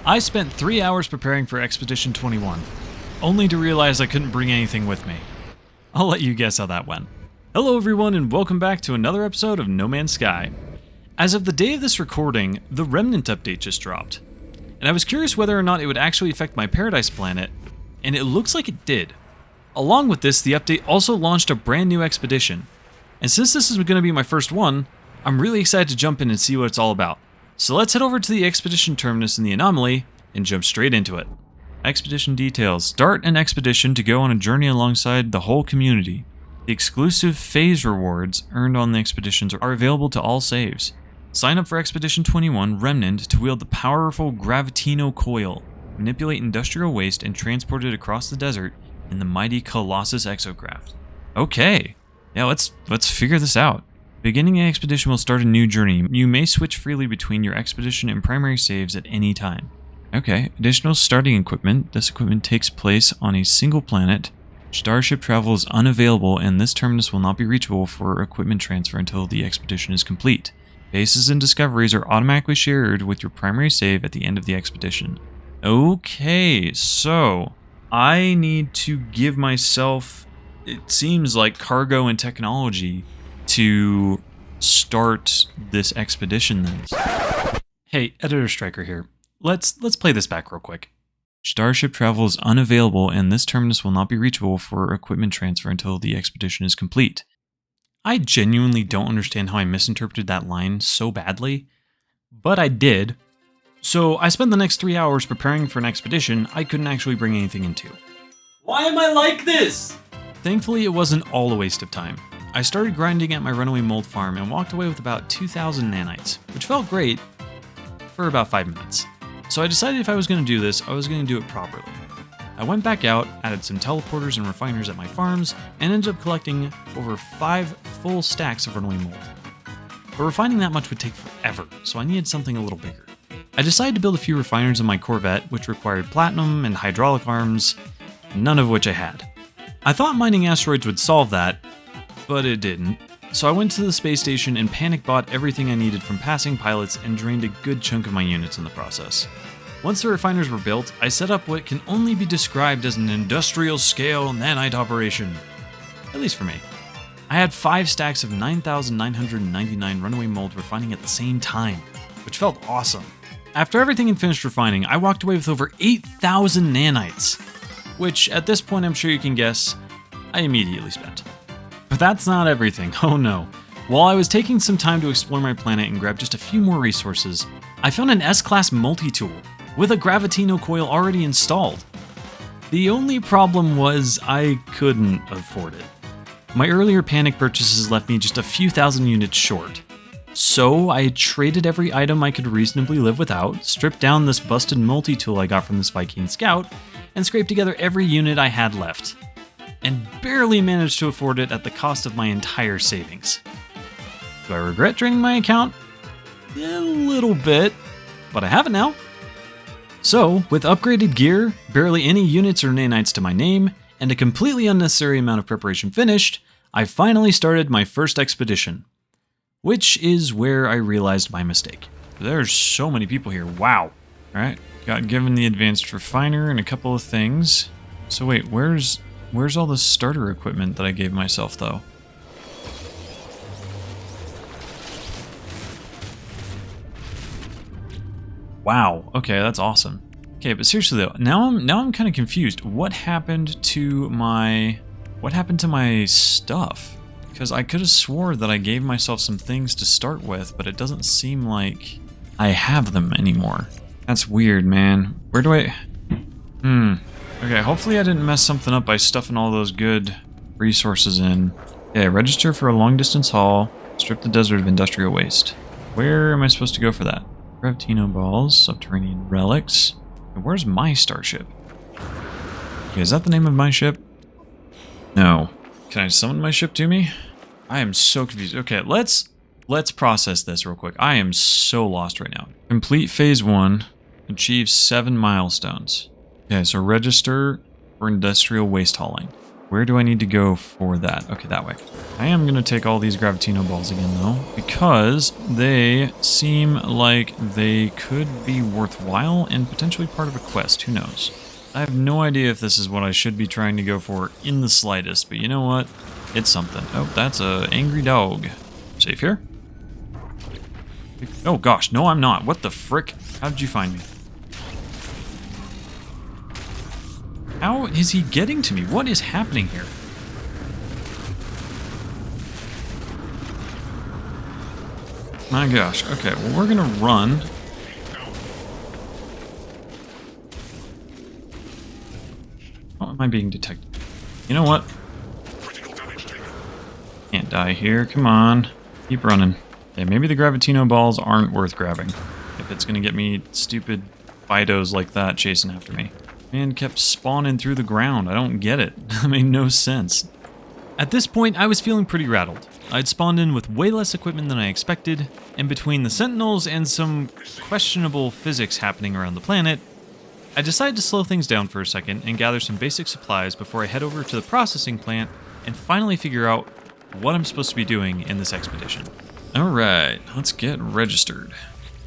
I spent 3 hours preparing for Expedition 21, only to realize I couldn't bring anything with me. I'll let you guess how that went. Hello everyone and welcome back to another episode of No Man's Sky. As of the day of this recording, the Remnant update just dropped. And I was curious whether or not it would actually affect my Paradise planet, and it looks like it did. Along with this, the update also launched a brand new expedition. And since this is going to be my first one, I'm really excited to jump in and see what it's all about. So let's head over to the expedition terminus in the anomaly and jump straight into it. Expedition details. Start an expedition to go on a journey alongside the whole community. The exclusive phase rewards earned on the expeditions are available to all saves. Sign up for Expedition 21 Remnant to wield the powerful Gravitino Coil, manipulate industrial waste and transport it across the desert in the mighty Colossus exocraft. Okay, yeah, let's figure this out. Beginning an expedition will start a new journey. You may switch freely between your expedition and primary saves at any time. Okay, additional starting equipment. This equipment takes place on a single planet. Starship travel is unavailable and this terminus will not be reachable for equipment transfer until the expedition is complete. Bases and discoveries are automatically shared with your primary save at the end of the expedition. Okay, so I need to give myself, it seems like, cargo and technology to start this expedition then. Hey, Editor Striker here. Let's play this back real quick. Starship travel is unavailable and this terminus will not be reachable for equipment transfer until the expedition is complete. I genuinely don't understand how I misinterpreted that line so badly, but I did. So I spent the next 3 hours preparing for an expedition I couldn't actually bring anything into. Why am I like this? Thankfully, it wasn't all a waste of time. I started grinding at my runaway mold farm and walked away with about 2,000 nanites, which felt great for about 5 minutes. So I decided if I was going to do this, I was going to do it properly. I went back out, added some teleporters and refiners at my farms, and ended up collecting over 5 full stacks of runaway mold. But refining that much would take forever, so I needed something a little bigger. I decided to build a few refiners in my Corvette, which required platinum and hydraulic arms, none of which I had. I thought mining asteroids would solve that, but it didn't. So I went to the space station and panic bought everything I needed from passing pilots and drained a good chunk of my units in the process. Once the refiners were built, I set up what can only be described as an industrial scale nanite operation. At least for me. I had 5 stacks of 9,999 runaway mold refining at the same time, which felt awesome. After everything had finished refining, I walked away with over 8,000 nanites, which at this point I'm sure you can guess, I immediately spent. But that's not everything, oh no. While I was taking some time to explore my planet and grab just a few more resources, I found an S-Class multi-tool with a Gravitino Coil already installed. The only problem was I couldn't afford it. My earlier panic purchases left me just a few thousand units short. So I traded every item I could reasonably live without, stripped down this busted multi-tool I got from this Viking scout, and scraped together every unit I had left. And barely managed to afford it at the cost of my entire savings. Do I regret draining my account? A little bit, but I have it now. So, with upgraded gear, barely any units or nanites to my name, and a completely unnecessary amount of preparation finished, I finally started my first expedition. Which is where I realized my mistake. There's so many people here, wow. Alright, got given the advanced refiner and a couple of things. So wait, where's all the starter equipment that I gave myself though? Wow, okay, that's awesome. Okay, but seriously though, now I'm kind of confused. What happened to my stuff? Because I could have swore that I gave myself some things to start with, but it doesn't seem like I have them anymore. That's weird, man. Where do I... Okay, hopefully I didn't mess something up by stuffing all those good resources in. Yeah, register for a long-distance haul. Strip the desert of industrial waste. Where am I supposed to go for that? Gravitino balls, subterranean relics. Where's my starship? Okay, is that the name of my ship? No. Can I summon my ship to me? I am so confused. Okay, let's process this real quick. I am so lost right now. Complete phase 1. Achieve 7 milestones. Okay, so register for industrial waste hauling. Where do I need to go for that? Okay, that way. I am going to take all these Gravitino balls again, though, because they seem like they could be worthwhile and potentially part of a quest. Who knows? I have no idea if this is what I should be trying to go for in the slightest, but you know what? It's something. Oh, that's an angry dog. Safe here? Oh gosh, no I'm not. What the frick? How did you find me? How is he getting to me? What is happening here? My gosh. Okay, well we're gonna run. How am I being detected? You know what? Can't die here. Come on. Keep running. Okay, maybe the Gravitino balls aren't worth grabbing. If it's gonna get me stupid Fidos like that chasing after me. Man kept spawning through the ground. I don't get it. That made no sense. At this point, I was feeling pretty rattled. I'd spawned in with way less equipment than I expected, and between the Sentinels and some questionable physics happening around the planet, I decided to slow things down for a second and gather some basic supplies before I head over to the processing plant and finally figure out what I'm supposed to be doing in this expedition. Alright, let's get registered.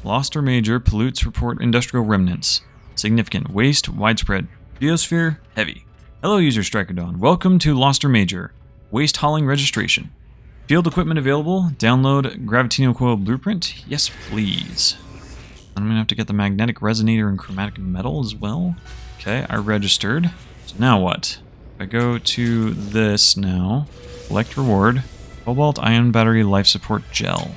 Lost or major, pollutes, report industrial remnants. Significant, waste, widespread. Geosphere, heavy. Hello user StrikorDawn, welcome to Lost or Major. Waste hauling registration. Field equipment available, download Gravitino Coil blueprint, yes please. I'm gonna have to get the magnetic resonator and chromatic metal as well. Okay, I registered. So now what? If I go to this now, collect reward, cobalt ion battery life support gel.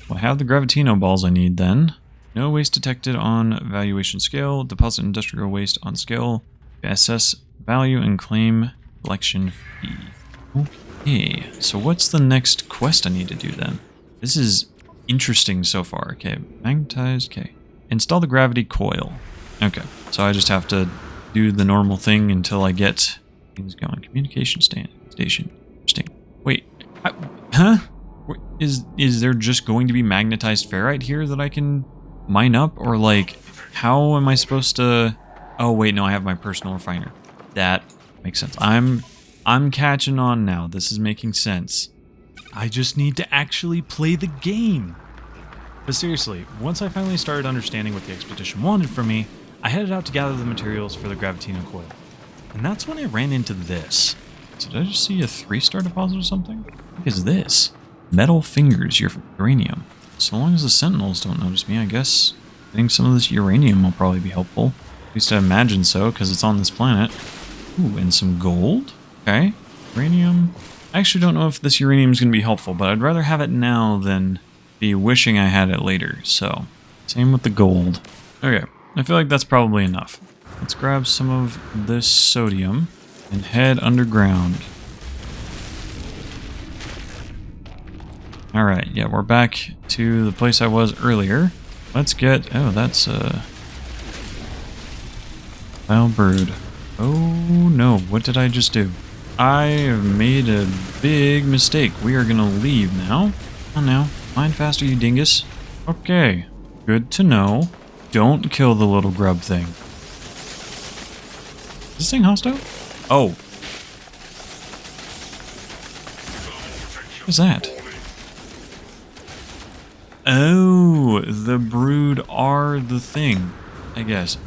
Well, I have the Gravitino balls I need then. No waste detected on valuation scale. Deposit industrial waste on scale. Assess value and claim collection fee. Okay, so what's the next quest I need to do then? This is interesting so far. Okay, magnetized. Okay, install the gravity coil. Okay, so I just have to do the normal thing until I get things going. Communication station. Interesting. Wait, huh? Is there just going to be magnetized ferrite here that I can mine up, or like how am I supposed to? Oh wait, no, I have my personal refiner. That makes sense. I'm catching on now. This is making sense. I just need to actually play the game. But seriously, once I finally started understanding what the expedition wanted from me, I headed out to gather the materials for the Gravitino Coil. And that's when I ran into this. So did I just see a 3-star deposit or something? What is this? Metal fingers, uranium. So long as the Sentinels don't notice me, I guess getting some of this uranium will probably be helpful. At least I imagine so, because it's on this planet. Ooh, and some gold? Okay. Uranium. I actually don't know if this uranium is going to be helpful, but I'd rather have it now than be wishing I had it later. So, same with the gold. Okay, I feel like that's probably enough. Let's grab some of this sodium and head underground. Alright, yeah, we're back to the place I was earlier. Let's get... Oh, that's Foul brood. Oh no, what did I just do? I have made a big mistake. We are gonna leave now. Oh no, mine faster, you dingus. Okay, good to know. Don't kill the little grub thing. Is this thing hostile? Oh. What is that? Oh, the brood are the thing, I guess.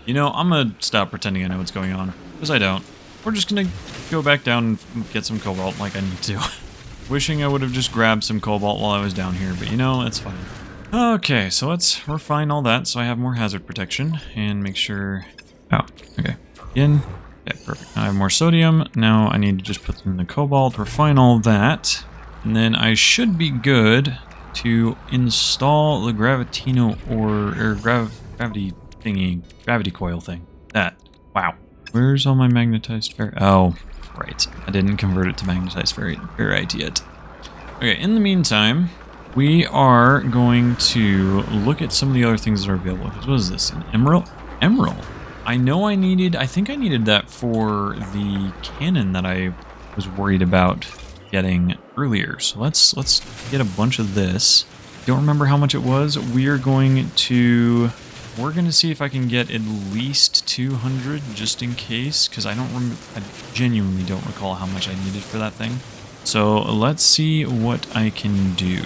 You know, I'm gonna stop pretending I know what's going on, because I don't. We're just gonna go back down and get some cobalt like I need to. Wishing I would have just grabbed some cobalt while I was down here, but you know, it's fine. Okay, so let's refine all that so I have more hazard protection and make sure... Oh, okay. Again. Yeah, perfect. Now I have more sodium. Now I need to just put in the cobalt, refine all that, and then I should be good to install the Gravitino gravity thingy, gravity coil thing. That. Wow. Where's all my magnetized ferrite? Oh, right. I didn't convert it to magnetized ferrite yet. Okay, in the meantime, we are going to look at some of the other things that are available. What is this? An emerald? Emerald. I think I needed that for the cannon that I was worried about getting earlier. So let's get a bunch of this. Don't remember how much it was. We are going to we're going to see if I can get at least 200 just in case, because I genuinely don't recall how much I needed for that thing. So let's see what I can do.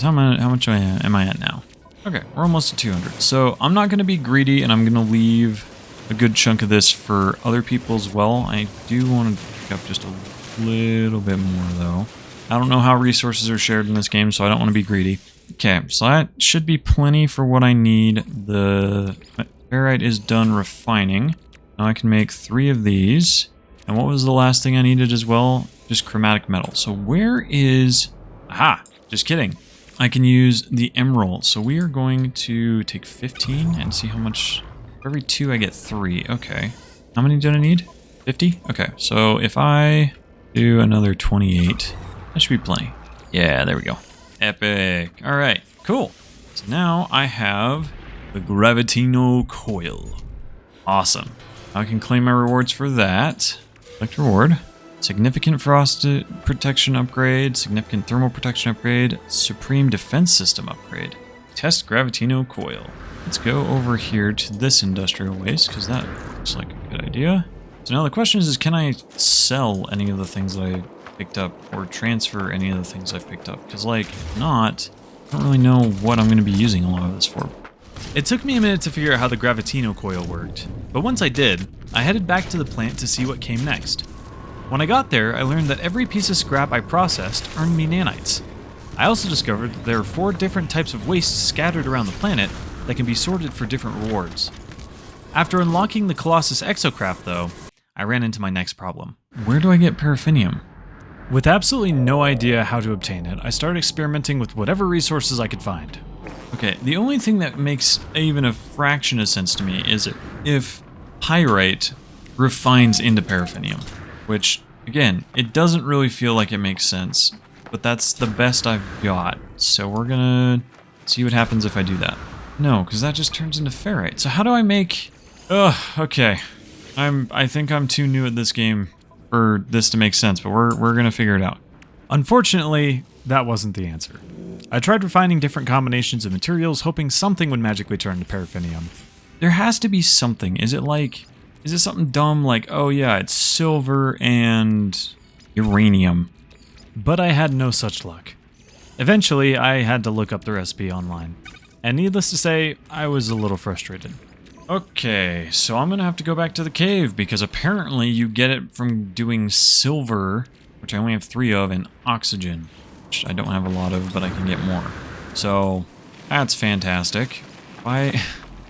How much am I at now? Okay, we're almost at 200. So I'm not going to be greedy, and I'm going to leave a good chunk of this for other people as well. I do want to pick up just a little bit more, though. I don't know how resources are shared in this game, so I don't want to be greedy. Okay, so that should be plenty for what I need. The ferrite is done refining. Now I can make 3 of these. And what was the last thing I needed as well? Just chromatic metal. So where is... Aha! Just kidding. I can use the emerald. So we are going to take 15 and see how much... For every 2 I get 3. Okay. How many did I need? 50? Okay, so if I do another 28, that should be plenty. Yeah, there we go. Epic. Alright, cool. So now I have the Gravitino Coil. Awesome. I can claim my rewards for that. Select reward. Significant frost protection upgrade. Significant thermal protection upgrade. Supreme defense system upgrade. Test Gravitino Coil. Let's go over here to this industrial waste, because that looks like a good idea. So now the question is can I sell any of the things that I picked up or transfer any of the things I've picked up? Because, like, if not, I don't really know what I'm going to be using a lot of this for. It took me a minute to figure out how the Gravitino Coil worked, but once I did, I headed back to the plant to see what came next. When I got there, I learned that every piece of scrap I processed earned me nanites. I also discovered that there are 4 different types of waste scattered around the planet that can be sorted for different rewards. After unlocking the Colossus exocraft, though, I ran into my next problem. Where do I get paraffinium? With absolutely no idea how to obtain it, I started experimenting with whatever resources I could find. Okay, the only thing that makes even a fraction of sense to me is if pyrite refines into paraffinium, which, again, it doesn't really feel like it makes sense, but that's the best I've got, so we're gonna see what happens if I do that. No, because that just turns into ferrite. So how do I make... Ugh, okay. I think I'm too new at this game for this to make sense, but we're gonna figure it out. Unfortunately, that wasn't the answer. I tried refining different combinations of materials, hoping something would magically turn to paraffinium. There has to be something. Is it something dumb like, oh yeah, it's silver and uranium? But I had no such luck. Eventually, I had to look up the recipe online. And needless to say, I was a little frustrated. Okay, so I'm gonna have to go back to the cave because apparently you get it from doing silver, which I only have 3 of, and oxygen, which I don't have a lot of, but I can get more. So that's fantastic.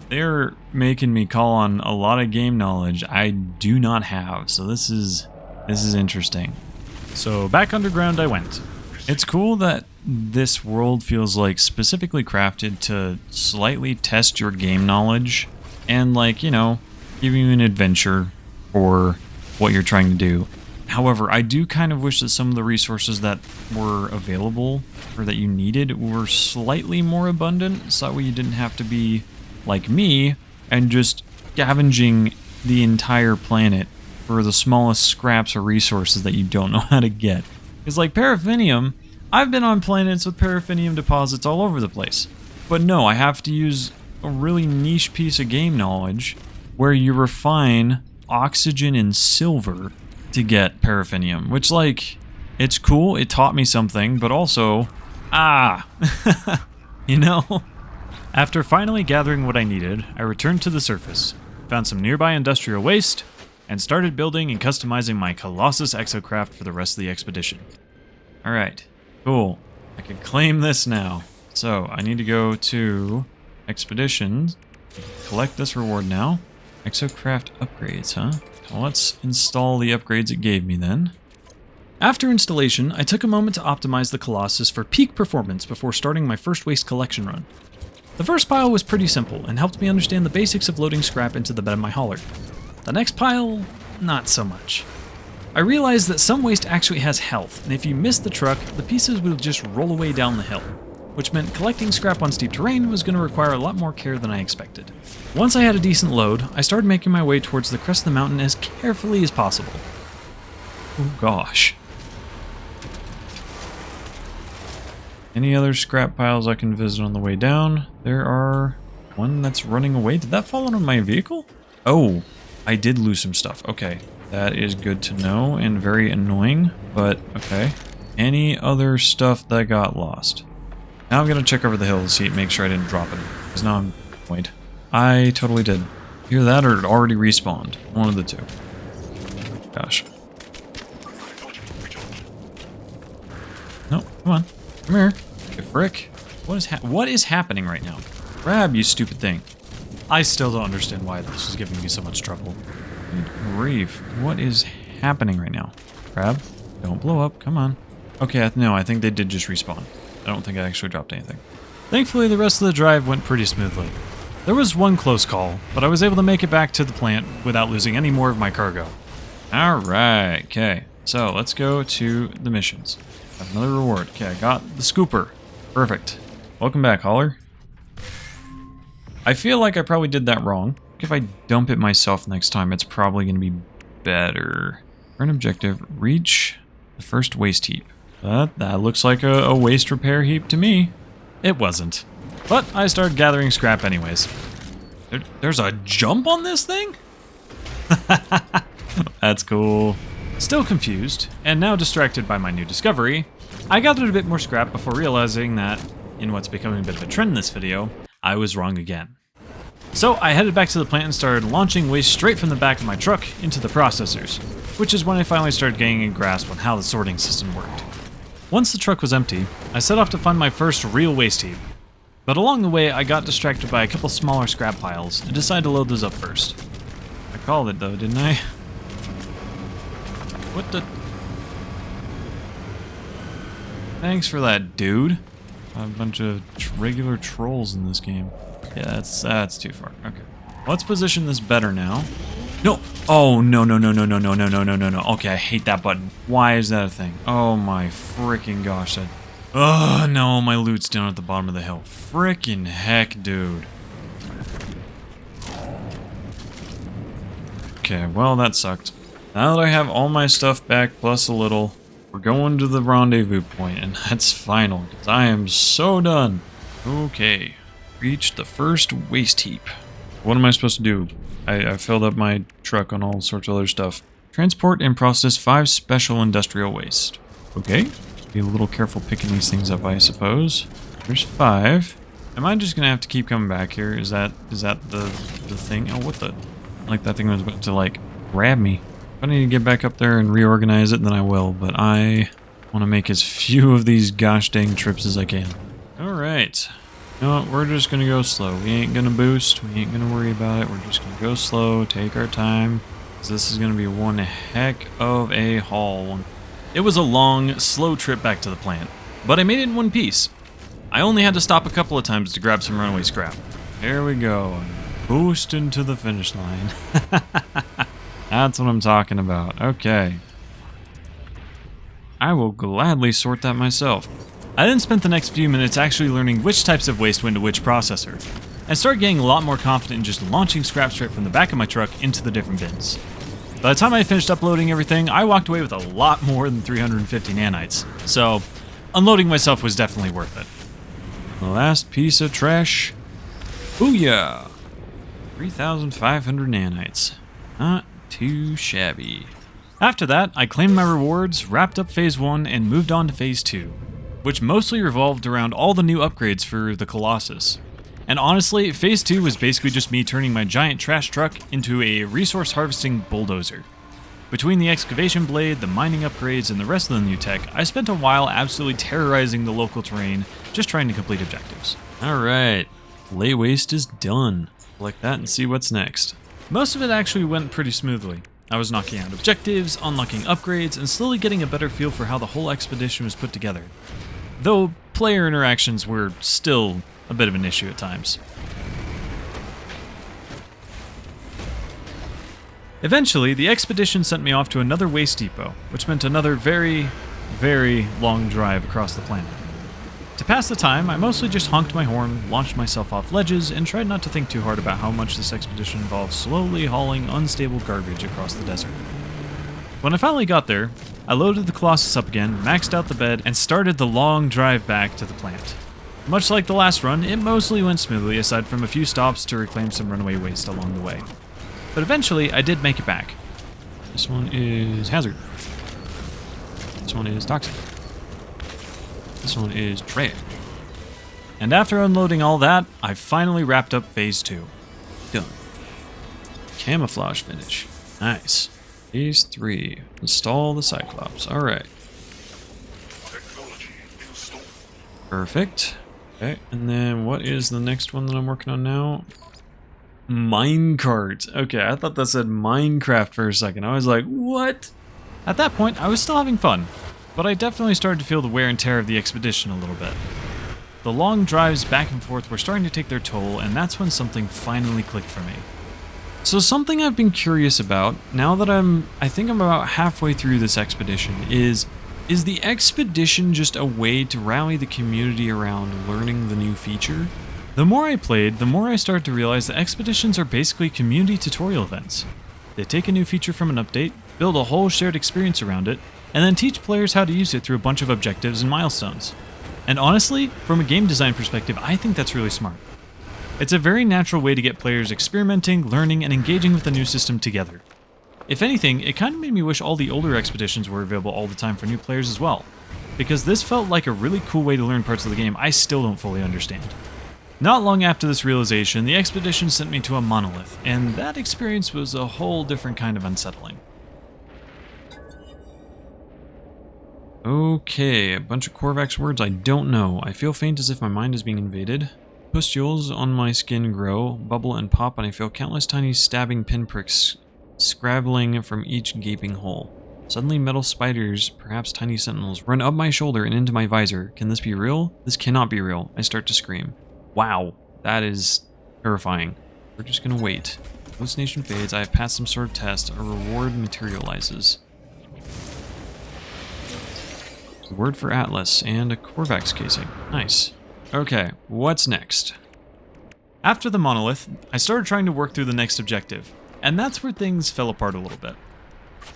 They're making me call on a lot of game knowledge I do not have, so this is interesting. So back underground I went. It's cool that this world feels like specifically crafted to slightly test your game knowledge and, like, you know, give you an adventure for what you're trying to do. However, I do kind of wish that some of the resources that were available or that you needed were slightly more abundant, so that way you didn't have to be like me and just scavenging the entire planet for the smallest scraps or resources that you don't know how to get. Because, like, paraffinium, I've been on planets with paraffinium deposits all over the place. But no, I have to use a really niche piece of game knowledge where you refine oxygen and silver to get paraffinium, which, like, it's cool, it taught me something, but also, you know? After finally gathering what I needed, I returned to the surface, found some nearby industrial waste, and started building and customizing my Colossus exocraft for the rest of the expedition. Alright, cool. I can claim this now. So, I need to go to Expeditions, collect this reward now. Exocraft upgrades, huh? Well, let's install the upgrades it gave me then. After installation, I took a moment to optimize the Colossus for peak performance before starting my first waste collection run. The first pile was pretty simple and helped me understand the basics of loading scrap into the bed of my hauler. The next pile, not so much. I realized that some waste actually has health, and if you missed the truck, the pieces would just roll away down the hill, which meant collecting scrap on steep terrain was going to require a lot more care than I expected. Once I had a decent load, I started making my way towards the crest of the mountain as carefully as possible. Oh gosh. Any other scrap piles I can visit on the way down? There are one that's running away. Did that fall out of my vehicle? Oh, I did lose some stuff. Okay, that is good to know and very annoying, but okay. Any other stuff that got lost? Now I'm gonna check over the hill to see, make sure I didn't drop it. Because now I'm... Wait. I totally did. Either that or it already respawned. One of the two. Gosh. No, come on. Come here. You frick. What is happening right now? Grab, you stupid thing. I still don't understand why this is giving me so much trouble. Good grief. What is happening right now? Grab. Don't blow up. Come on. Okay, no, I think they did just respawn. I don't think I actually dropped anything. Thankfully, the rest of the drive went pretty smoothly. There was one close call, but I was able to make it back to the plant without losing any more of my cargo. Alright, okay. So, let's go to the missions. Got another reward. Okay, I got the scooper. Perfect. Welcome back, hauler. I feel like I probably did that wrong. If I dump it myself next time, it's probably going to be better. Current objective, reach the first waste heap. That looks like a waste repair heap to me. It wasn't. But I started gathering scrap anyways. There's a jump on this thing? That's cool. Still confused, and now distracted by my new discovery, I gathered a bit more scrap before realizing that, in what's becoming a bit of a trend in this video, I was wrong again. So I headed back to the plant and started launching waste straight from the back of my truck into the processors, which is when I finally started getting a grasp on how the sorting system worked. Once the truck was empty, I set off to find my first real waste heap. But along the way, I got distracted by a couple smaller scrap piles and decided to load those up first. I called it though, didn't I? What the... Thanks for that, dude. A bunch of regular trolls in this game. Yeah, that's too far. Okay. Let's position this better now. No! Oh, no. Okay, I hate that button. Why is that a thing? Oh my freaking gosh, that... Oh, no, my loot's down at the bottom of the hill. Frickin' heck, dude. Okay, well, that sucked. Now that I have all my stuff back, plus a little, we're going to the rendezvous point, and that's final, because I am so done. Okay, reached the first waste heap. What am I supposed to do? I filled up my truck on all sorts of other stuff. Transport and process 5 special industrial waste. Okay. Be a little careful picking these things up, I suppose. There's 5. Am I just gonna have to keep coming back here? Is that the thing? Oh, what the? Like that thing was about to like grab me. If I need to get back up there and reorganize it, then I will. But I want to make as few of these gosh dang trips as I can. All right. You know what? We're just gonna go slow. We ain't gonna boost. We ain't gonna worry about it. We're just gonna go slow. Take our time. This is gonna be one heck of a haul. It was a long, slow trip back to the plant, but I made it in one piece. I only had to stop a couple of times to grab some runaway scrap. There we go. Boosting to the finish line. That's what I'm talking about. Okay. I will gladly sort that myself. I then spent the next few minutes actually learning which types of waste went to which processor, and started getting a lot more confident in just launching scrap straight from the back of my truck into the different bins. By the time I finished uploading everything, I walked away with a lot more than 350 nanites, so unloading myself was definitely worth it. The last piece of trash. Booyah! 3,500 nanites. Not too shabby. After that, I claimed my rewards, wrapped up Phase 1, and moved on to Phase 2, which mostly revolved around all the new upgrades for the Colossus. And honestly, Phase 2 was basically just me turning my giant trash truck into a resource harvesting bulldozer. Between the excavation blade, the mining upgrades, and the rest of the new tech, I spent a while absolutely terrorizing the local terrain, just trying to complete objectives. Alright, lay waste is done. Collect that and see what's next. Most of it actually went pretty smoothly. I was knocking out objectives, unlocking upgrades, and slowly getting a better feel for how the whole expedition was put together. Though player interactions were still a bit of an issue at times. Eventually, the expedition sent me off to another waste depot, which meant another very, very long drive across the planet. To pass the time, I mostly just honked my horn, launched myself off ledges, and tried not to think too hard about how much this expedition involved slowly hauling unstable garbage across the desert. When I finally got there, I loaded the Colossus up again, maxed out the bed, and started the long drive back to the plant. Much like the last run, it mostly went smoothly aside from a few stops to reclaim some runaway waste along the way. But eventually, I did make it back. This one is Hazard. This one is Toxic. This one is Trey. And after unloading all that, I finally wrapped up Phase 2. Done. Camouflage finish. Nice. Phase 3. Install the Cyclops. Alright. Perfect. Okay, and then what is the next one that I'm working on now? Minecart. Okay, I thought that said Minecraft for a second. I was like, what? At that point, I was still having fun, but I definitely started to feel the wear and tear of the expedition a little bit. The long drives back and forth were starting to take their toll, and that's when something finally clicked for me. So something I've been curious about, now that I think I'm about halfway through this expedition, is the expedition just a way to rally the community around learning the new feature? The more I played, the more I started to realize that expeditions are basically community tutorial events. They take a new feature from an update, build a whole shared experience around it, and then teach players how to use it through a bunch of objectives and milestones. And honestly, from a game design perspective, I think that's really smart. It's a very natural way to get players experimenting, learning, and engaging with the new system together. If anything, it kind of made me wish all the older expeditions were available all the time for new players as well, because this felt like a really cool way to learn parts of the game I still don't fully understand. Not long after this realization, the expedition sent me to a monolith, and that experience was a whole different kind of unsettling. Okay, a bunch of Korvax words I don't know. I feel faint as if my mind is being invaded. Pustules on my skin grow, bubble and pop, and I feel countless tiny stabbing pinpricks scrabbling from each gaping hole. Suddenly metal spiders, perhaps tiny sentinels, run up my shoulder and into my visor. Can this be real? This cannot be real. I start to scream. Wow, that is terrifying. We're just gonna wait. Hallucination fades. I have passed some sort of test. A reward materializes. A word for Atlas and a Korvax casing. Nice. Okay, what's next? After the monolith, I started trying to work through the next objective, and that's where things fell apart a little bit.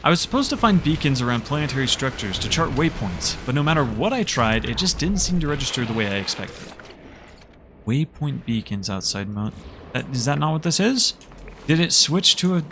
I was supposed to find beacons around planetary structures to chart waypoints, but no matter what I tried, it just didn't seem to register the way I expected. Waypoint beacons outside Mount... Is that not what this is? Did it switch to a...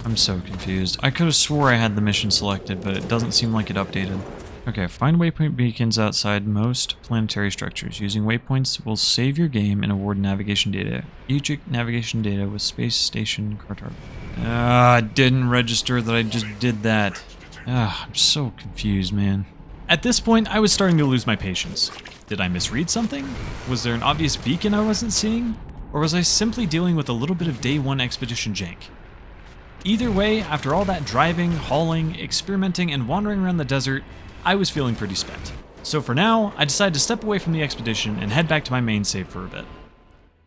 I'm so confused. I could have swore I had the mission selected, but it doesn't seem like it updated. Okay, find waypoint beacons outside most planetary structures. Using waypoints will save your game and award navigation data. Each navigation data with space station cartography. It didn't register that I just did that. I'm so confused, man. At this point, I was starting to lose my patience. Did I misread something? Was there an obvious beacon I wasn't seeing? Or was I simply dealing with a little bit of day one expedition jank? Either way, after all that driving, hauling, experimenting, and wandering around the desert, I was feeling pretty spent. So for now, I decided to step away from the expedition and head back to my main save for a bit.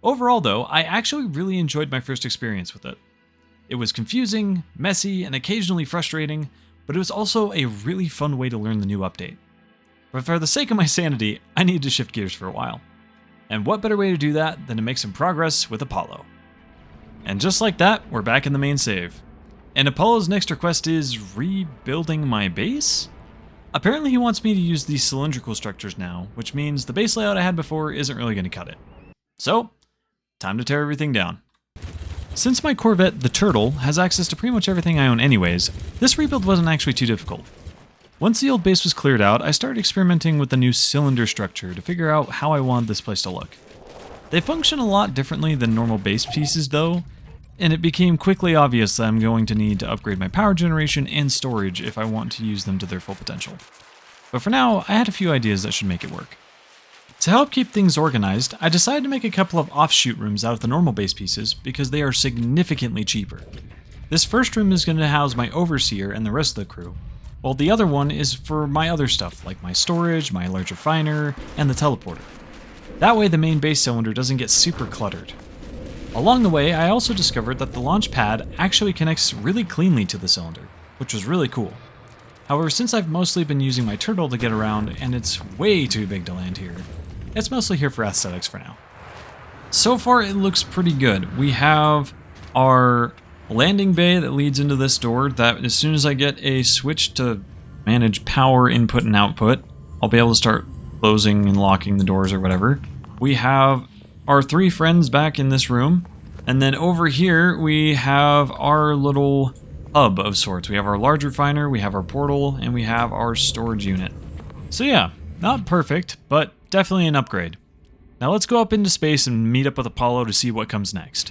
Overall though, I actually really enjoyed my first experience with it. It was confusing, messy, and occasionally frustrating, but it was also a really fun way to learn the new update. But for the sake of my sanity, I needed to shift gears for a while. And what better way to do that than to make some progress with Apollo? And just like that, we're back in the main save. And Apollo's next request is rebuilding my base? Apparently he wants me to use these cylindrical structures now, which means the base layout I had before isn't really going to cut it. So, time to tear everything down. Since my Corvette, the Turtle, has access to pretty much everything I own anyways, this rebuild wasn't actually too difficult. Once the old base was cleared out, I started experimenting with the new cylinder structure to figure out how I wanted this place to look. They function a lot differently than normal base pieces though, and it became quickly obvious that I'm going to need to upgrade my power generation and storage if I want to use them to their full potential. But for now, I had a few ideas that should make it work. To help keep things organized, I decided to make a couple of offshoot rooms out of the normal base pieces because they are significantly cheaper. This first room is going to house my overseer and the rest of the crew, while the other one is for my other stuff like my storage, my large refiner, and the teleporter. That way the main base cylinder doesn't get super cluttered. Along the way, I also discovered that the launch pad actually connects really cleanly to the cylinder, which was really cool. However, since I've mostly been using my turtle to get around and it's way too big to land here, it's mostly here for aesthetics for now. So far it looks pretty good. We have our landing bay that leads into this door that as soon as I get a switch to manage power input and output, I'll be able to start closing and locking the doors or whatever. we have our 3 friends back in this room. And then over here, we have our little hub of sorts. We have our large refiner, we have our portal, and we have our storage unit. So yeah, not perfect, but definitely an upgrade. Now let's go up into space and meet up with Apollo to see what comes next.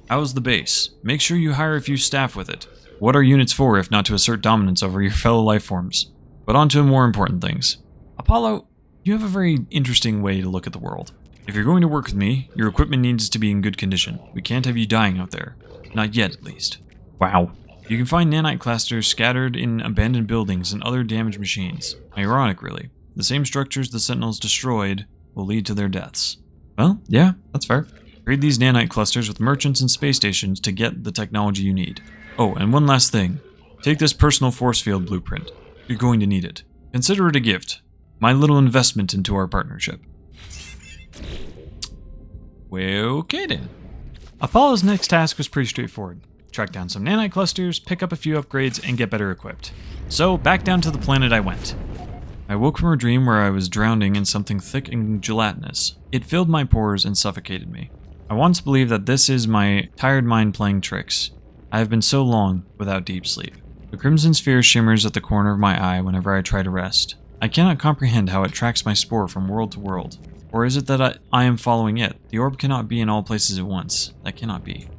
How's the base? Make sure you hire a few staff with it. What are units for if not to assert dominance over your fellow life forms? But on to more important things. Apollo, you have a very interesting way to look at the world. If you're going to work with me, your equipment needs to be in good condition. We can't have you dying out there. Not yet, at least. Wow. You can find nanite clusters scattered in abandoned buildings and other damaged machines. Ironic, really. The same structures the Sentinels destroyed will lead to their deaths. Well, yeah, that's fair. Trade these nanite clusters with merchants and space stations to get the technology you need. Oh, and one last thing. Take this personal force field blueprint. You're going to need it. Consider it a gift. My little investment into our partnership. Well, okay then. Apollo's next task was pretty straightforward. Track down some nanite clusters, pick up a few upgrades, and get better equipped. So, back down to the planet I went. I woke from a dream where I was drowning in something thick and gelatinous. It filled my pores and suffocated me. I once believed that this is my tired mind playing tricks. I have been so long without deep sleep. The crimson sphere shimmers at the corner of my eye whenever I try to rest. I cannot comprehend how it tracks my spore from world to world. Or is it that I am following it? The orb cannot be in all places at once. That cannot be.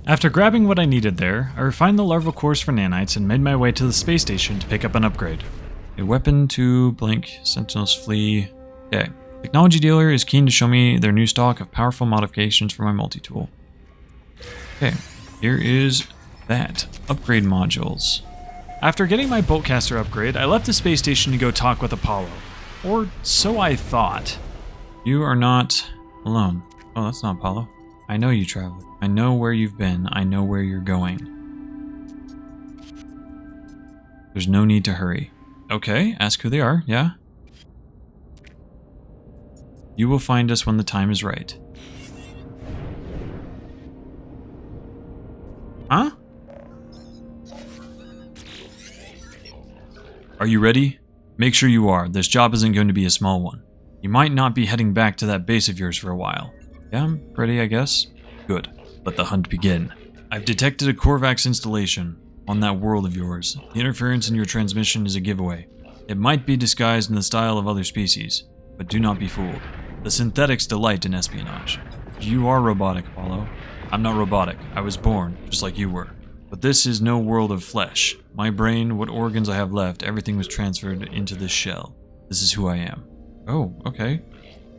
After grabbing what I needed there, I refined the larval cores for nanites and made my way to the space station to pick up an upgrade. A weapon to blink, Sentinels flee. Okay. Technology dealer is keen to show me their new stock of powerful modifications for my multi-tool. Okay, here is that. Upgrade modules. After getting my boltcaster upgrade, I left the space station to go talk with Apollo. Or so I thought. You are not alone. Oh, that's not Apollo. I know you, traveler. I know where you've been. I know where you're going. There's no need to hurry. Okay, ask who they are, yeah? You will find us when the time is right. Huh? Are you ready? Make sure you are. This job isn't going to be a small one. You might not be heading back to that base of yours for a while. Yeah, I'm ready, I guess. Good. Let the hunt begin. I've detected a Korvax installation on that world of yours. The interference in your transmission is a giveaway. It might be disguised in the style of other species, but do not be fooled. The synthetics delight in espionage. You are robotic, Apollo. I'm not robotic. I was born, just like you were. But this is no world of flesh. My brain, what organs I have left, everything was transferred into this shell. This is who I am. Oh, okay.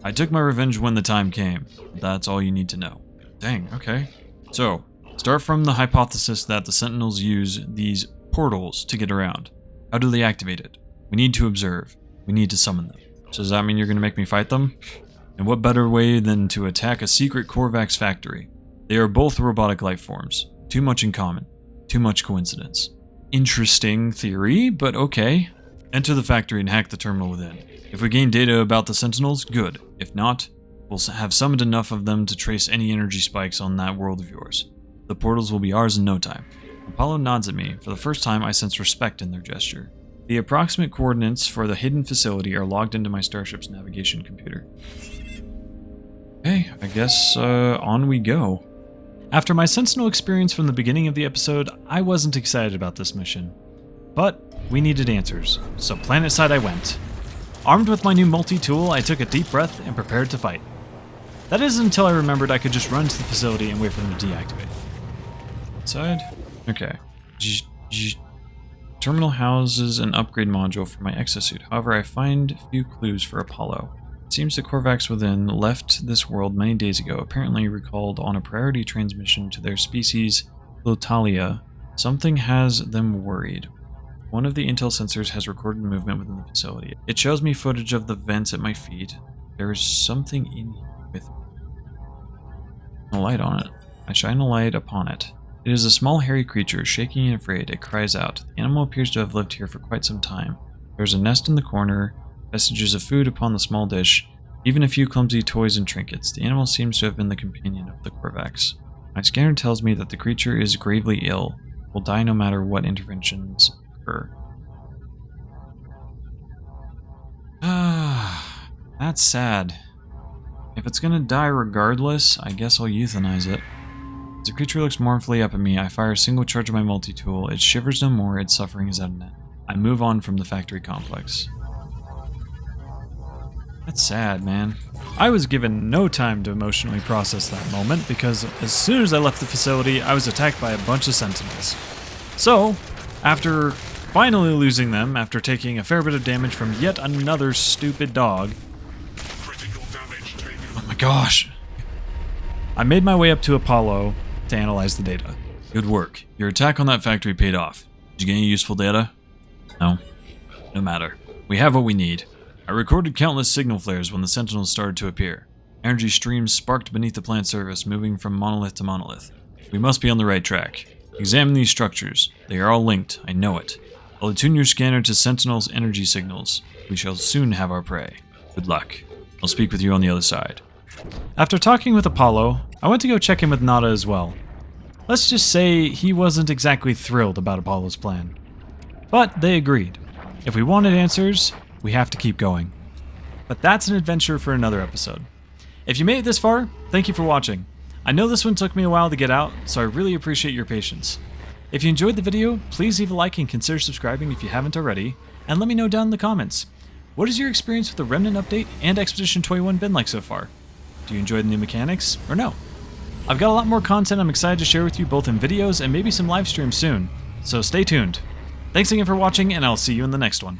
I took my revenge when the time came. That's all you need to know. Dang, okay. So, start from the hypothesis that the Sentinels use these portals to get around. How do they activate it? We need to observe. We need to summon them. So does that mean you're going to make me fight them? And what better way than to attack a secret Korvax factory? They are both robotic life forms. Too much in common. Too much coincidence. Interesting theory, but okay. Enter the factory and hack the terminal within. If we gain data about the Sentinels, good. If not, we'll have summoned enough of them to trace any energy spikes on that world of yours. The portals will be ours in no time. Apollo nods at me. For the first time, I sense respect in their gesture. The approximate coordinates for the hidden facility are logged into my starship's navigation computer. Okay, I guess on we go. After my Sentinel experience from the beginning of the episode, I wasn't excited about this mission. But we needed answers, so planetside I went. Armed with my new multi-tool, I took a deep breath and prepared to fight. That is until I remembered I could just run to the facility and wait for them to deactivate. Inside? Okay. Terminal houses an upgrade module for my exosuit. However, I find few clues for Apollo. It seems the Korvax within left this world many days ago, apparently recalled on a priority transmission to their species, Lotalia. Something has them worried. One of the intel sensors has recorded movement within the facility. It shows me footage of the vents at my feet. There is something in here with a light on it. I shine a light upon it. It is a small hairy creature, shaking and afraid. It cries out. The animal appears to have lived here for quite some time. There is a nest in the corner, vestiges of food upon the small dish, even a few clumsy toys and trinkets. The animal seems to have been the companion of the Korvax. My scanner tells me that the creature is gravely ill, will die no matter what interventions occur. That's sad. If it's gonna die regardless, I guess I'll euthanize it. As the creature looks mournfully up at me, I fire a single charge of my multi-tool. It shivers no more, its suffering is at an end. I move on from the factory complex. That's sad, man. I was given no time to emotionally process that moment because as soon as I left the facility, I was attacked by a bunch of sentinels. So, after finally losing them, after taking a fair bit of damage from yet another stupid dog... Oh my gosh! I made my way up to Apollo to analyze the data. Good work. Your attack on that factory paid off. Did you get any useful data? No. No matter. We have what we need. I recorded countless signal flares when the sentinels started to appear. Energy streams sparked beneath the plant surface, moving from monolith to monolith. We must be on the right track. Examine these structures. They are all linked, I know it. I'll attune your scanner to Sentinel's energy signals. We shall soon have our prey. Good luck. I'll speak with you on the other side. After talking with Apollo, I went to go check in with Nada as well. Let's just say he wasn't exactly thrilled about Apollo's plan. But they agreed. If we wanted answers, we have to keep going. But that's an adventure for another episode. If you made it this far, thank you for watching. I know this one took me a while to get out, so I really appreciate your patience. If you enjoyed the video, please leave a like and consider subscribing if you haven't already, and let me know down in the comments. What has your experience with the Remnant update and Expedition 21 been like so far? Do you enjoy the new mechanics, or no? I've got a lot more content I'm excited to share with you both in videos and maybe some live streams soon, so stay tuned. Thanks again for watching, and I'll see you in the next one.